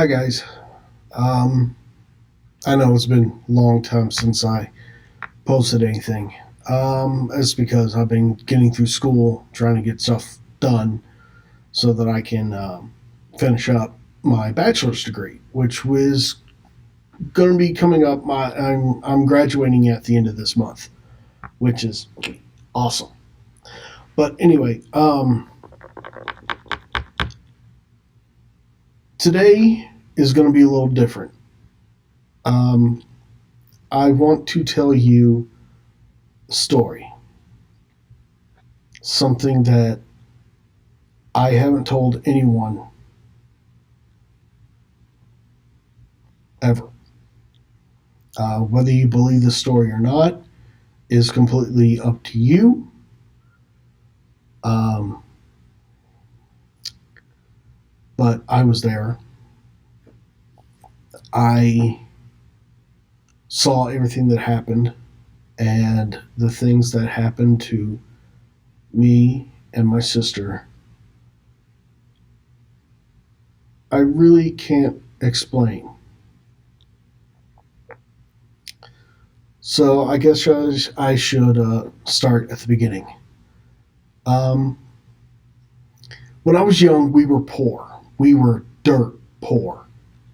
Hi guys. Um, I know it's been a long time since I posted anything. It's because I've been getting through school, trying to get stuff done so that I can finish up my bachelor's degree, which was going to be coming up. I'm graduating at the end of this month, which is awesome. But anyway, today is going to be a little different. Um, I want to tell you a story, something that I haven't told anyone ever. Whether you believe the story or not is completely up to you. Um, but I was there. I saw everything that happened and the things that happened to me and my sister. I really can't explain. So I guess I should start at the beginning. Um, when I was young, we were poor. We were dirt poor.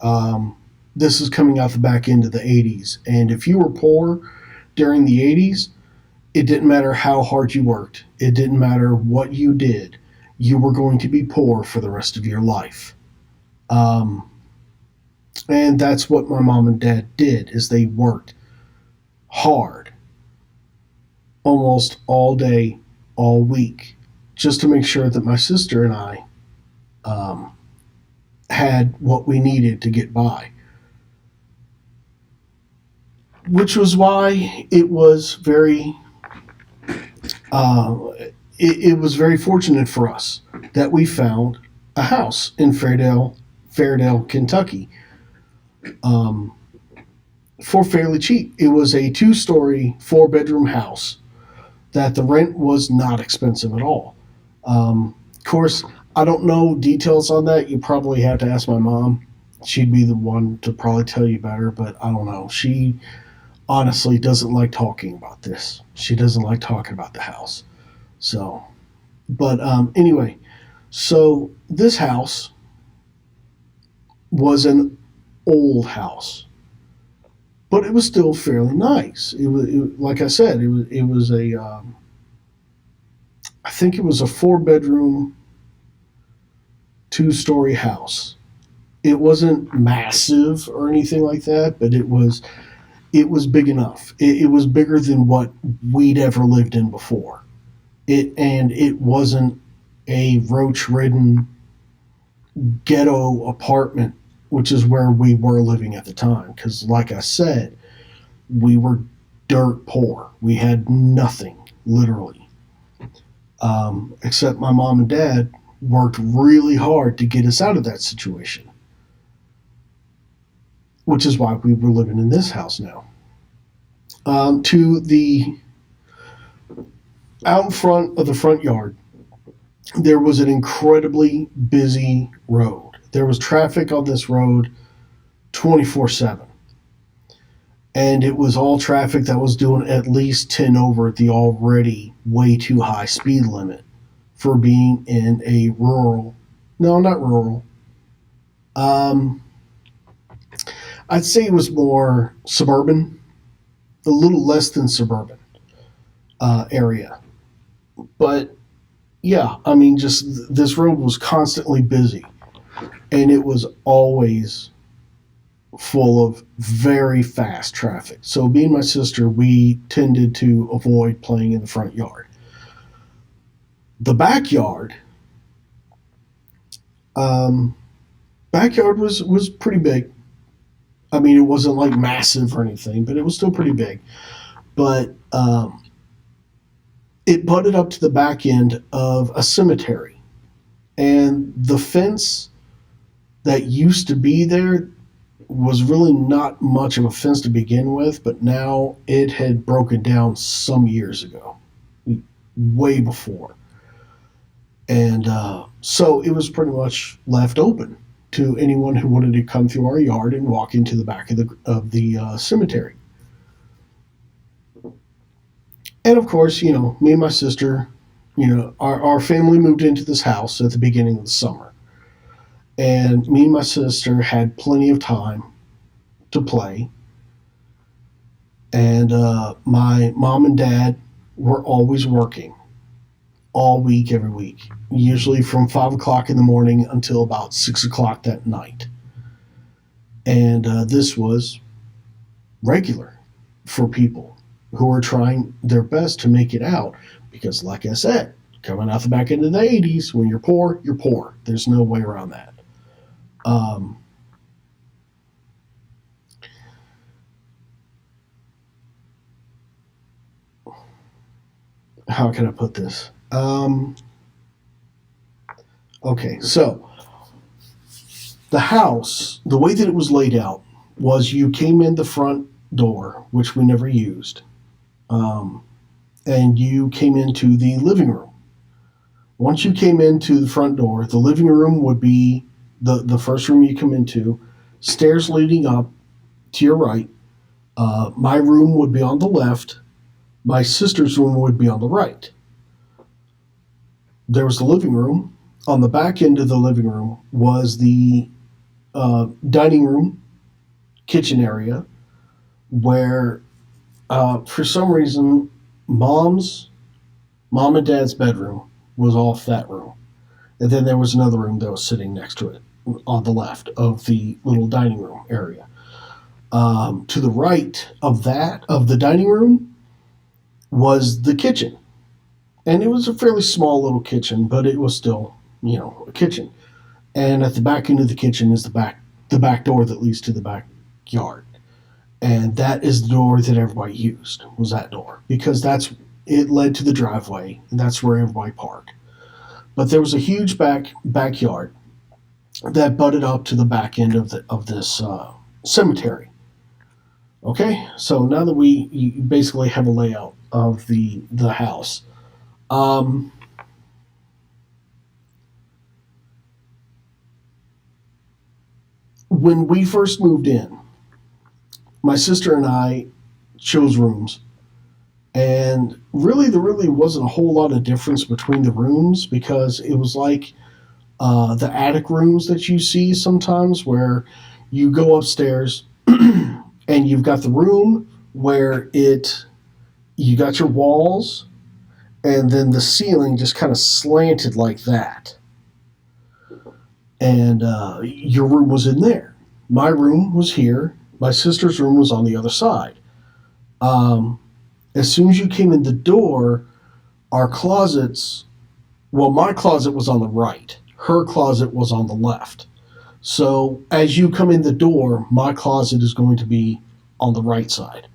Um, this is coming out the back end of the 80s. And if you were poor during the 80s, it didn't matter how hard you worked, it didn't matter what you did, you were going to be poor for the rest of your life. Um, and that's what my mom and dad did is they worked hard almost all day, all week, just to make sure that my sister and I um, had what we needed to get by, which was why uh, it was very fortunate for us that we found a house in Fairdale, Kentucky, um, for fairly cheap. It was a two-story, four-bedroom house that the rent was not expensive at all. Of course, I don't know details on that. You probably have to ask my mom. She'd be the one to probably tell you better, but I don't know. She honestly doesn't like talking about this. She doesn't like talking about the house. So, but anyway, so this house was an old house, but it was still fairly nice. Like I said, it was a I think it was a four-bedroom, two-story house. It wasn't massive or anything like that, but it was big enough. It was bigger than what we'd ever lived in before. It wasn't a roach-ridden ghetto apartment, which is where we were living at the time. Because, like I said, we were dirt poor. We had nothing, literally, except my mom and dad worked really hard to get us out of that situation, which is why we were living in this house now. To the out in front of the front yard, there was an incredibly busy road. There was traffic on this road 24/7. And it was all traffic that was doing at least 10 over the already way too high speed limit for being in a rural, no, not rural. Um, I'd say it was more suburban, a little less than suburban area. But yeah, I mean, just this road was constantly busy, and it was always full of very fast traffic. So, me and my sister, we tended to avoid playing in the front yard. The um, backyard was pretty big. I mean, it wasn't like massive or anything, but it was still pretty big. But it butted up to the back end of a cemetery, and the fence that used to be there was really not much of a fence to begin with, but now it had broken down some years ago, way before. And so it was pretty much left open. to anyone who wanted to come through our yard and walk into the back of the cemetery. And of course, me and my sister, our family moved into this house at the beginning of the summer. And me and my sister had plenty of time to play. And my mom and dad were always working all week, every week, usually from 5 o'clock in the morning until about 6 o'clock that night. And this was regular for people who were trying their best to make it out. Because, like I said, coming out the back end of the 80s, when you're poor, you're poor. There's no way around that. How can I put this? Okay, so the house, the way that it was laid out, was you came in the front door, which we never used, and you came into the living room. Once you came into the front door, the living room would be the first room you come into, stairs leading up to your right. My room would be on the left. My sister's room would be on the right. There was the living room. On the back end of the living room was the dining room, kitchen area, where for some reason mom and dad's bedroom was off that room. And then there was another room that was sitting next to it on the left of the little dining room area. To the right of the dining room, was the kitchen. And it was a fairly small little kitchen, but it was still, a kitchen. And at the back end of the kitchen is the back door that leads to the backyard. And that is the door that everybody used, was that door. Because it led to the driveway, and that's where everybody parked. But there was a huge backyard that butted up to the back end of this cemetery. Okay, so now that you basically have a layout of the house. When we first moved in, my sister and I chose rooms, and really there really wasn't a whole lot of difference between the rooms, because it was like the attic rooms that you see sometimes, where you go upstairs and you've got the room where you got your walls, and then the ceiling just kind of slanted like that. And your room was in there. My room was here. My sister's room was on the other side. As soon as you came in the door, our closets, well, my closet was on the right. Her closet was on the left. So as you come in the door, my closet is going to be on the right side.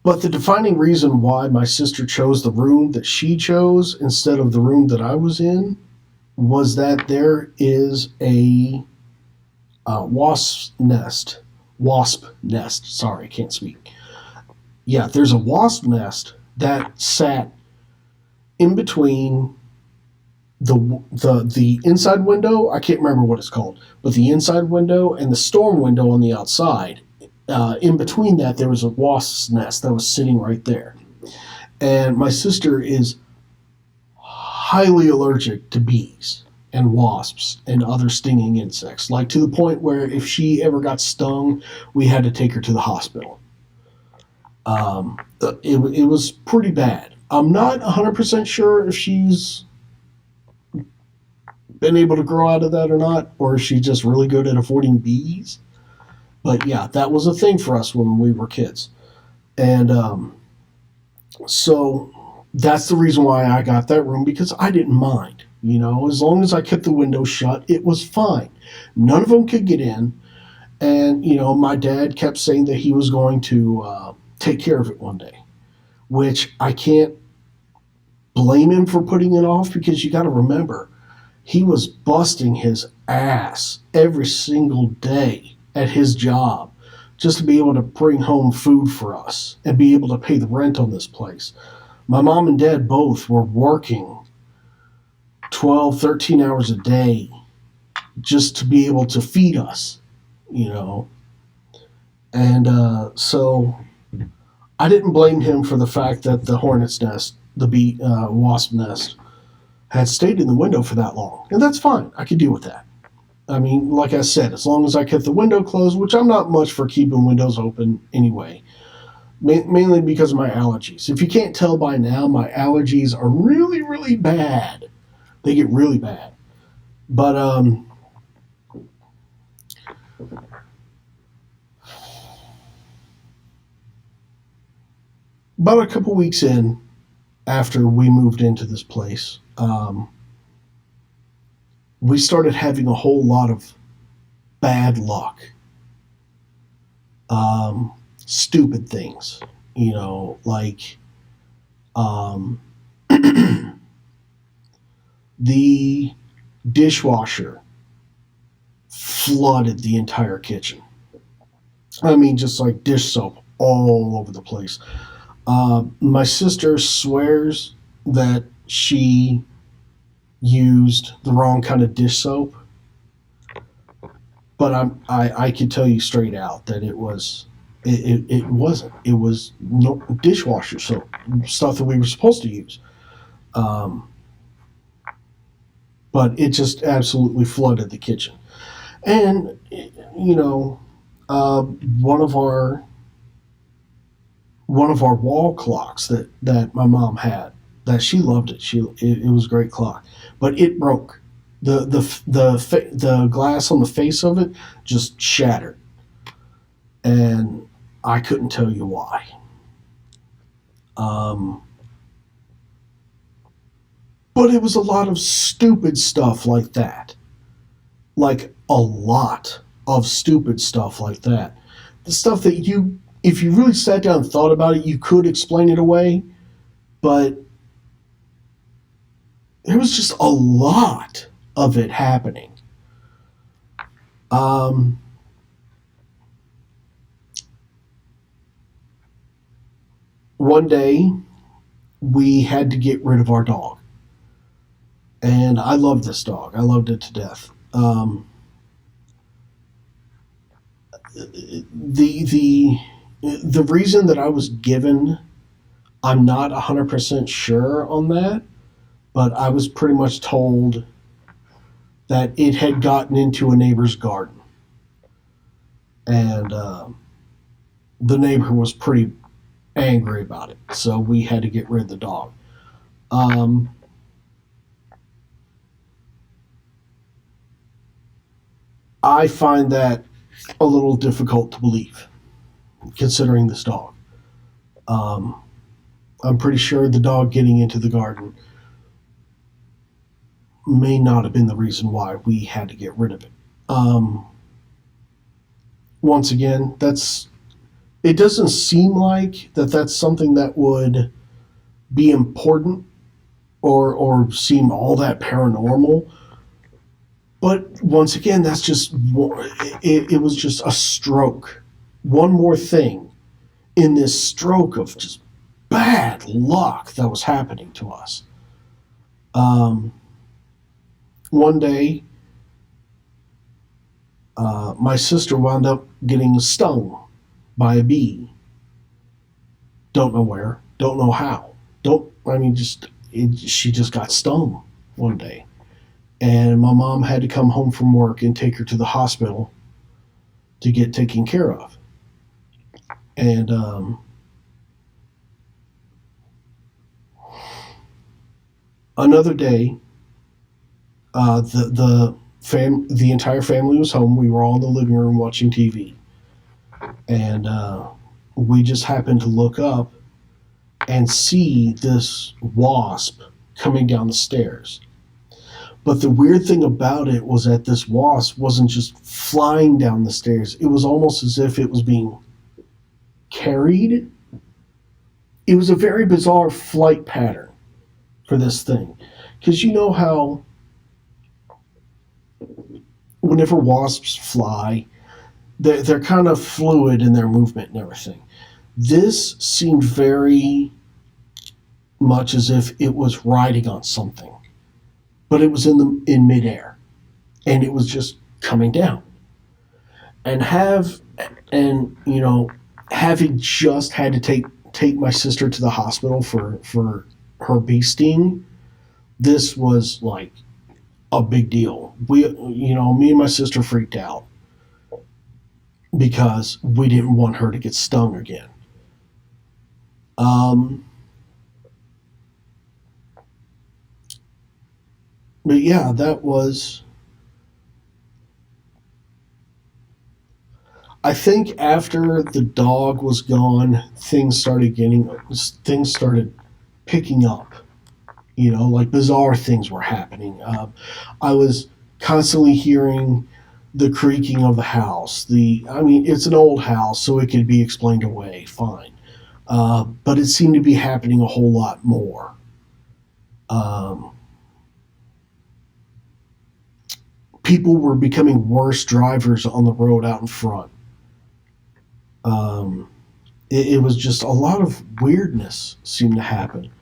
But the defining reason why my sister chose the room that she chose instead of the room that I was in was that there is a wasp nest. Sorry, I can't speak. Yeah, there's a wasp nest that sat in between the inside window. I can't remember what it's called, but the inside window and the storm window on the outside. In between that, there was a wasp's nest that was sitting right there. And my sister is highly allergic to bees and wasps and other stinging insects, like to the point where if she ever got stung, we had to take her to the hospital. It was pretty bad. I'm not 100% sure if she's been able to grow out of that or not, or is she just really good at avoiding bees. But yeah, that was a thing for us when we were kids. And so that's the reason why I got that room, because I didn't mind. As long as I kept the window shut, it was fine. None of them could get in. And, my dad kept saying that he was going to take care of it one day, which I can't blame him for putting it off, because you got to remember, he was busting his ass every single day at his job just to be able to bring home food for us and be able to pay the rent on this place. My mom and dad both were working 12, 13 hours a day just to be able to feed us, you know. And so I didn't blame him for the fact that the hornet's nest, wasp nest, had stayed in the window for that long. And that's fine. I could deal with that. I mean, like I said, as long as I kept the window closed, which I'm not much for keeping windows open anyway, mainly because of my allergies. If you can't tell by now, my allergies are really, really bad. They get really bad. But about a couple weeks in, after we moved into this place, we started having a whole lot of bad luck. Stupid things, like um, the dishwasher flooded the entire kitchen. I mean, just like dish soap all over the place. My sister swears that she used the wrong kind of dish soap, but I can tell you straight out that it wasn't. It was no dishwasher soap, stuff that we were supposed to use. Um, but it just absolutely flooded the kitchen. And one of our wall clocks that my mom had, that she loved it. It was a great clock, but it broke. The glass on the face of it just shattered, and I couldn't tell you why. Um, but it was a lot of stupid stuff like that, like a lot of stupid stuff like that. The stuff that if you really sat down and thought about it, you could explain it away, but there was just a lot of it happening. Um, One day, we had to get rid of our dog, and I loved this dog. I loved it to death. The the reason that I was given, I'm not 100% sure on that, but I was pretty much told that it had gotten into a neighbor's garden, and the neighbor was pretty angry about it, so we had to get rid of the dog. Um, I find that a little difficult to believe, considering this dog. Um, I'm pretty sure the dog getting into the garden may not have been the reason why we had to get rid of it. Um, Once again, it doesn't seem like that's something that would be important or seem all that paranormal. But once again, that's just it was just a stroke. One more thing in this stroke of just bad luck that was happening to us. Um, One day, my sister wound up getting stung by a bee. Don't know where. Don't know how. Don't. I mean, she just got stung one day, and my mom had to come home from work and take her to the hospital to get taken care of. And another day, the entire family was home. We were all in the living room watching TV, and we just happened to look up and see this wasp coming down the stairs. But the weird thing about it was that this wasp wasn't just flying down the stairs. It was almost as if it was being carried. It was a very bizarre flight pattern for this thing. Because you know how whenever wasps fly, they're kind of fluid in their movement and everything. This seemed very much as if it was riding on something. but it was in midair, and it was just coming down. And having just had to take my sister to the hospital for her bee sting, this was like a big deal. Me and my sister freaked out because we didn't want her to get stung again. But yeah, that was. I think after the dog was gone, things started picking up. Like bizarre things were happening. I was constantly hearing the creaking of the house. It's an old house, so it could be explained away, fine. But it seemed to be happening a whole lot more. Um, People were becoming worse drivers on the road out in front. Um, it was just a lot of weirdness seemed to happen.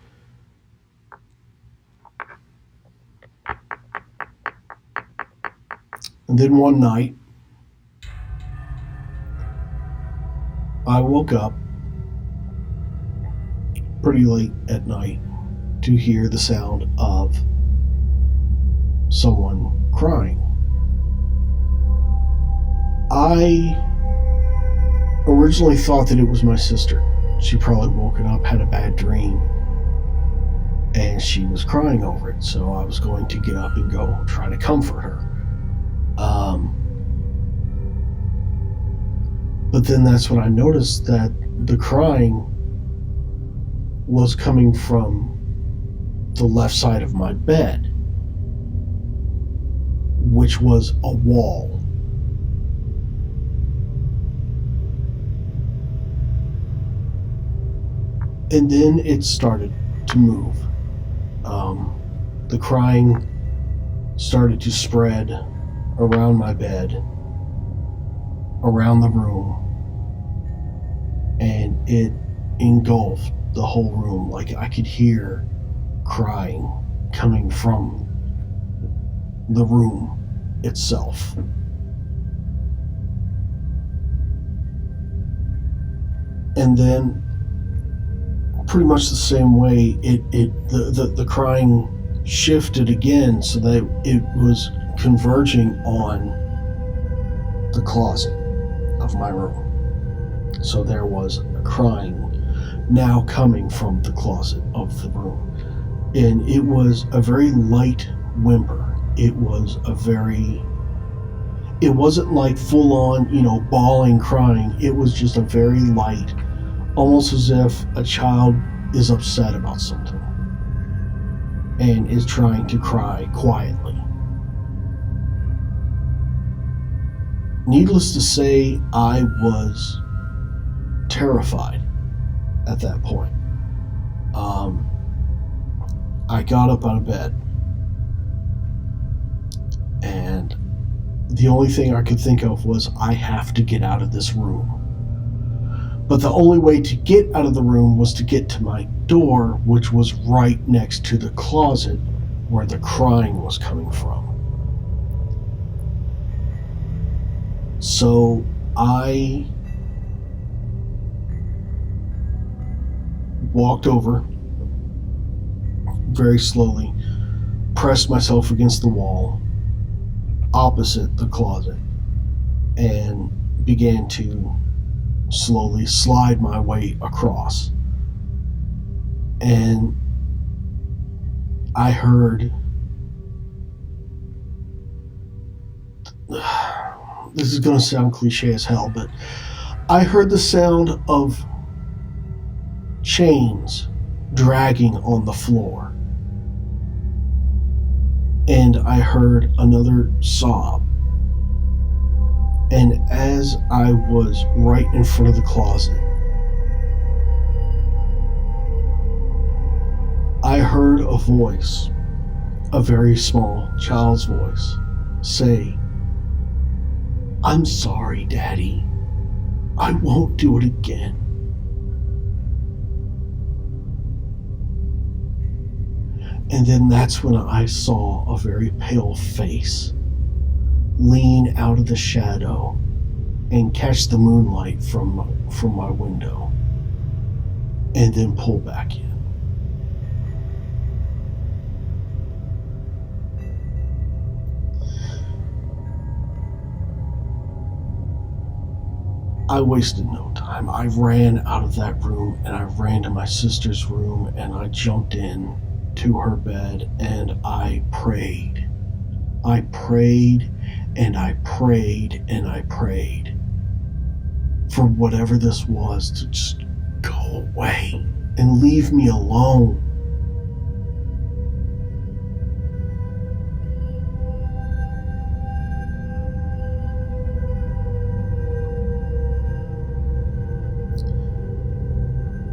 And then one night, I woke up pretty late at night to hear the sound of someone crying. I originally thought that it was my sister. She probably woken up, had a bad dream, and she was crying over it. So I was going to get up and go try to comfort her. But then that's when I noticed that the crying was coming from the left side of my bed, which was a wall. And then it started to move. The crying started to spread around my bed, around the room, and it engulfed the whole room. Like I could hear crying coming from the room itself. And then pretty much the same way the crying shifted again, so that it was converging on the closet of my room. So there was a crying now coming from the closet of the room, and it was a very light whimper. It wasn't like full on bawling crying. It was just a very light, almost as if a child is upset about something and is trying to cry quietly. Needless to say, I was terrified at that point. I got up out of bed, and the only thing I could think of was, I have to get out of this room. But the only way to get out of the room was to get to my door, which was right next to the closet where the crying was coming from. So I walked over very slowly, pressed myself against the wall opposite the closet, and began to slowly slide my way across. And I heard, this is going to sound cliche as hell, but I heard the sound of chains dragging on the floor. And I heard another sob. And as I was right in front of the closet, I heard a voice, a very small child's voice, say, "I'm sorry, Daddy. I won't do it again." And then that's when I saw a very pale face lean out of the shadow and catch the moonlight from my window, and then pull back in. I wasted no time. I ran out of that room, and I ran to my sister's room, and I jumped in to her bed, and I prayed. I prayed, and I prayed, and I prayed for whatever this was to just go away and leave me alone.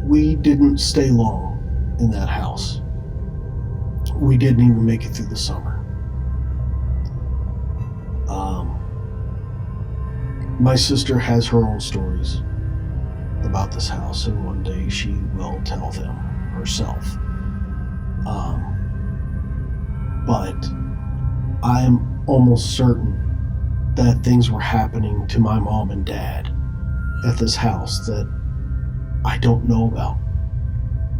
We didn't stay long in that house. We didn't even make it through the summer. My sister has her own stories about this house, and one day she will tell them herself. But I'm almost certain that things were happening to my mom and dad at this house that I don't know about,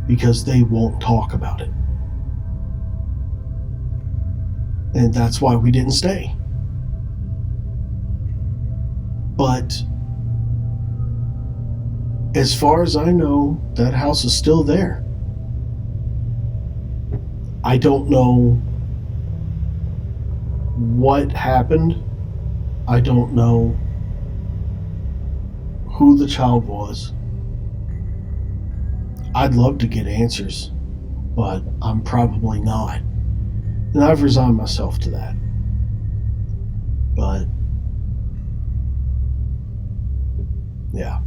because they won't talk about it. And that's why we didn't stay. But as far as I know, that house is still there. I don't know what happened. I don't know who the child was. I'd love to get answers, but I'm probably not. And I've resigned myself to that. But yeah.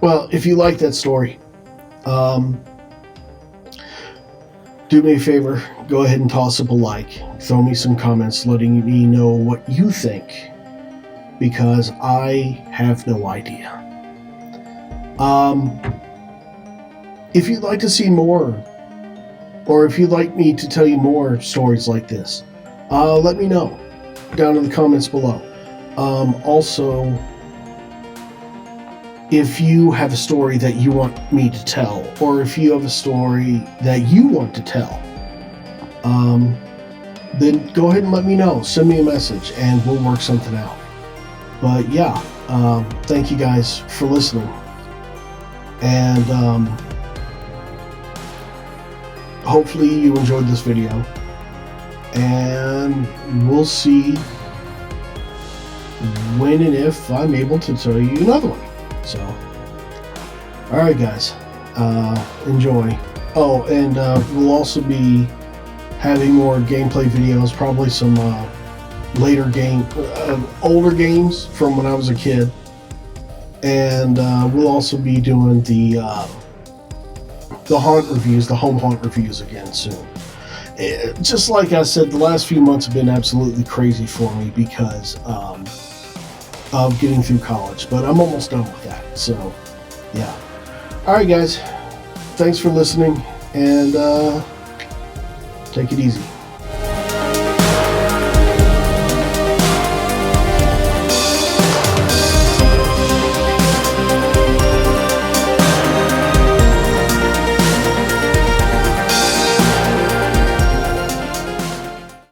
Well, if you like that story, do me a favor, go ahead and toss up a like. Throw me some comments letting me know what you think, because I have no idea. If you'd like to see more, or if you'd like me to tell you more stories like this, let me know down in the comments below. Also, if you have a story that you want me to tell, or if you have a story that you want to tell, then go ahead and let me know. Send me a message and we'll work something out. But yeah, thank you guys for listening. And hopefully you enjoyed this video. And we'll see when and if I'm able to tell you another one. So, alright guys, enjoy. Oh, and we'll also be having more gameplay videos, probably some older games from when I was a kid. And we'll also be doing the haunt reviews, the home haunt reviews again soon. Just like I said, the last few months have been absolutely crazy for me because of getting through college, but I'm almost done with that. So, yeah. Alright guys, thanks for listening, and take it easy.